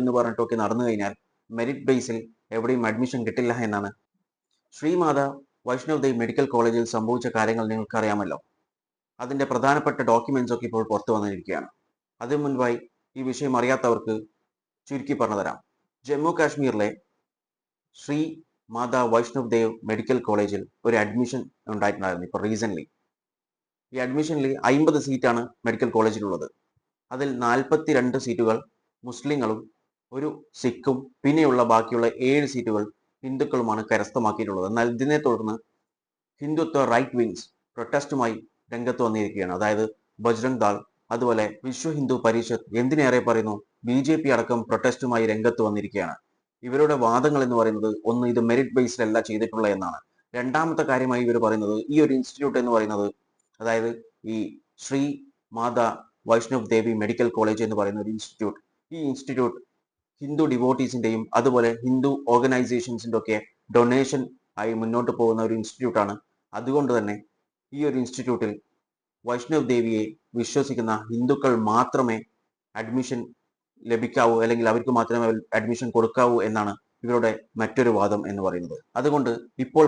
എന്ന് പറഞ്ഞിട്ടൊക്കെ നടന്നു കഴിഞ്ഞാൽ മെറിറ്റ് ബേസിൽ എവിടെയും അഡ്മിഷൻ കിട്ടില്ല എന്നാണ്. ശ്രീമാത വൈഷ്ണവ് ദേവ് മെഡിക്കൽ കോളേജിൽ സംഭവിച്ച കാര്യങ്ങൾ നിങ്ങൾക്കറിയാമല്ലോ. അതിന്റെ പ്രധാനപ്പെട്ട ഡോക്യുമെന്റ്സ് ഒക്കെ ഇപ്പോൾ പുറത്തു വന്നിരിക്കുകയാണ്. അതിനു മുൻപായി ഈ വിഷയം അറിയാത്തവർക്ക് ചുരുക്കി പറഞ്ഞു തരാം. ജമ്മു കാശ്മീരിലെ ശ്രീ മാതാ വൈഷ്ണവ് ദേവ് മെഡിക്കൽ കോളേജിൽ ഒരു അഡ്മിഷൻ ഉണ്ടായിട്ടുണ്ടായിരുന്നു ഇപ്പോൾ റീസെന്റ്. ഈ അഡ്മിഷനിൽ 50 സീറ്റാണ് മെഡിക്കൽ കോളേജിലുള്ളത്. അതിൽ 42 സീറ്റുകൾ മുസ്ലിങ്ങളും ഒരു സിഖും പിന്നെയുള്ള ബാക്കിയുള്ള 7 സീറ്റുകൾ ഹിന്ദുക്കളുമാണ് കരസ്ഥമാക്കിയിട്ടുള്ളത്. എന്നാൽ ഇതിനെ തുടർന്ന് ഹിന്ദുത്വ റൈറ്റ് വിങ്സ് പ്രൊട്ടസ്റ്റുമായി രംഗത്ത് വന്നിരിക്കുകയാണ്. അതായത് ബജ്രംഗ് ദാൾ, അതുപോലെ വിശ്വ ഹിന്ദു പരിഷത്ത്, എന്തിനേറെ പറയുന്നു BJP അടക്കം പ്രൊട്ടസ്റ്റുമായി രംഗത്ത് വന്നിരിക്കുകയാണ്. ഇവരുടെ വാദങ്ങൾ എന്ന് പറയുന്നത്, ഒന്ന്, ഇത് മെറിറ്റ് ബേസിലല്ല ചെയ്തിട്ടുള്ളത് എന്നാണ്. രണ്ടാമത്തെ കാര്യമായി ഇവർ പറയുന്നത്, ഈ ഒരു ഇൻസ്റ്റിറ്റ്യൂട്ട് എന്ന് പറയുന്നത്, അതായത് ഈ ശ്രീ മാതാ വൈഷ്ണവ് ദേവി മെഡിക്കൽ കോളേജ് എന്ന് പറയുന്ന ഒരു ഇൻസ്റ്റിറ്റ്യൂട്ട്, ഈ ഇൻസ്റ്റിറ്റ്യൂട്ട് ഹിന്ദു ഡിവോട്ടീസിന്റെയും അതുപോലെ ഹിന്ദു ഓർഗനൈസേഷൻസിന്റെ ഒക്കെ ഡൊണേഷൻ ആയി മുന്നോട്ട് പോകുന്ന ഒരു ഇൻസ്റ്റിറ്റ്യൂട്ടാണ്. അതുകൊണ്ട് തന്നെ ഈ ഒരു ഇൻസ്റ്റിറ്റ്യൂട്ടിൽ വൈഷ്ണവ് ദേവിയെ വിശ്വസിക്കുന്ന ഹിന്ദുക്കൾ മാത്രമേ അഡ്മിഷൻ ലഭിക്കാവൂ, അല്ലെങ്കിൽ അവർക്ക് മാത്രമേ അഡ്മിഷൻ കൊടുക്കാവൂ എന്നാണ് ഇവരുടെ മറ്റൊരു വാദം എന്ന് പറയുന്നത്. അതുകൊണ്ട് ഇപ്പോൾ